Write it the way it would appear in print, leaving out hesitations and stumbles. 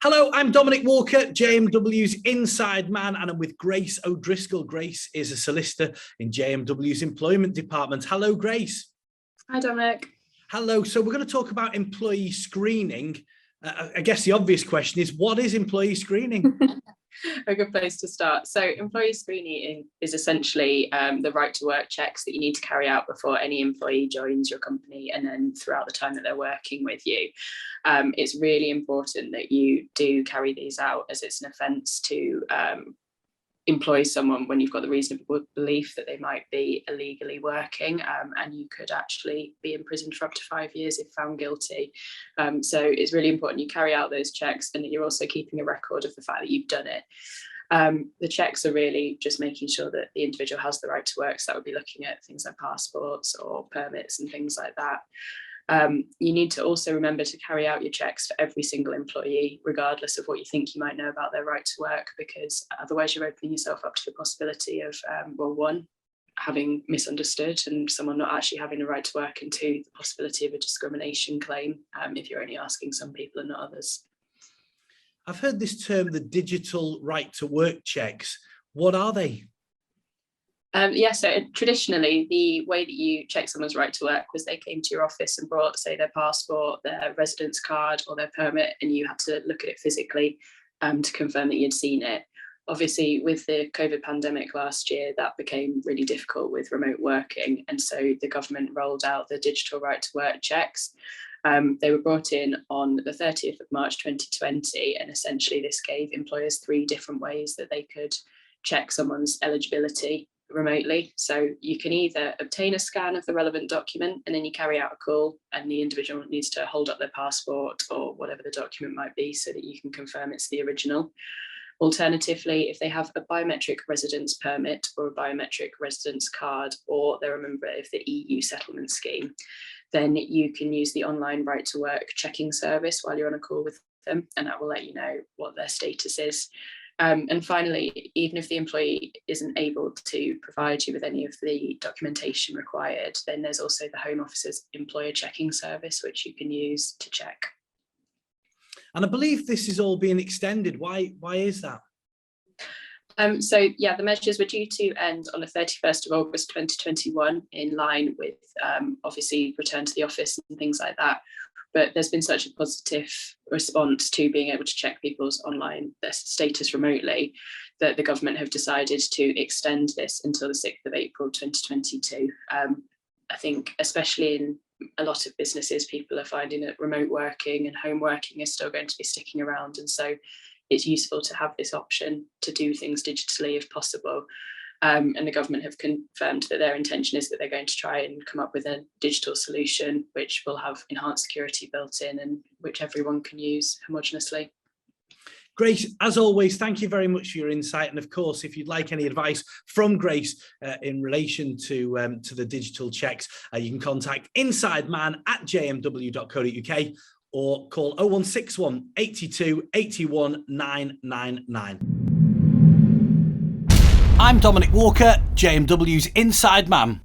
Hello, I'm Dominic Walker, JMW's Inside Man, and I'm with Grace O'Driscoll. Grace is a solicitor in JMW's Employment Department. Hello, Grace. Hi, Dominic. Hello. So we're going to talk about employee screening. I guess the obvious question is, what is employee screening? A good place to start. So employee screening is essentially the right to work checks that you need to carry out before any employee joins your company and then throughout the time that they're working with you. It's really important that you do carry these out, as it's an offence to employ someone when you've got the reasonable belief that they might be illegally working, and you could actually be imprisoned for up to 5 years if found guilty. So it's really important you carry out those checks and that you're also keeping a record of the fact that you've done it. The checks are really just making sure that the individual has the right to work. So that would be looking at things like passports or permits and things like that. You need to also remember to carry out your checks for every single employee, regardless of what you think you might know about their right to work, because otherwise you're opening yourself up to the possibility of, one, having misunderstood and someone not actually having a right to work, and two, the possibility of a discrimination claim if you're only asking some people and not others. I've heard this term, the digital right to work checks. What are they? So traditionally, the way that you check someone's right to work was they came to your office and brought, say, their passport, their residence card or their permit, and you had to look at it physically to confirm that you'd seen it. Obviously, with the COVID pandemic last year, that became really difficult with remote working. And so the government rolled out the digital right to work checks. They were brought in on the 30th of March 2020. And essentially, this gave employers 3 different ways that they could check someone's eligibility remotely. So you can either obtain a scan of the relevant document and then you carry out a call, and the individual needs to hold up their passport or whatever the document might be so that you can confirm it's the original. Alternatively, if they have a biometric residence permit or a biometric residence card, or they're a member of the EU settlement scheme, then you can use the online right to work checking service while you're on a call with them, and that will let you know what their status is. And finally, even if the employee isn't able to provide you with any of the documentation required, then there's also the Home Office's employer checking service, which you can use to check. And I believe this is all being extended. Why is that? The measures were due to end on the 31st of August 2021, in line with obviously return to the office and things like that. But there's been such a positive response to being able to check people's online their status remotely that the government have decided to extend this until the 6th of April 2022. I think especially in a lot of businesses, people are finding that remote working and home working is still going to be sticking around. And so it's useful to have this option to do things digitally if possible. And the government have confirmed that their intention is that they're going to try and come up with a digital solution which will have enhanced security built in and which everyone can use homogeneously. Grace, as always, thank you very much for your insight. And of course, if you'd like any advice from Grace in relation to the digital checks, you can contact insideman@jmw.co.uk or call 0161 82 81 999. I'm Dominic Walker, JMW's Inside Man.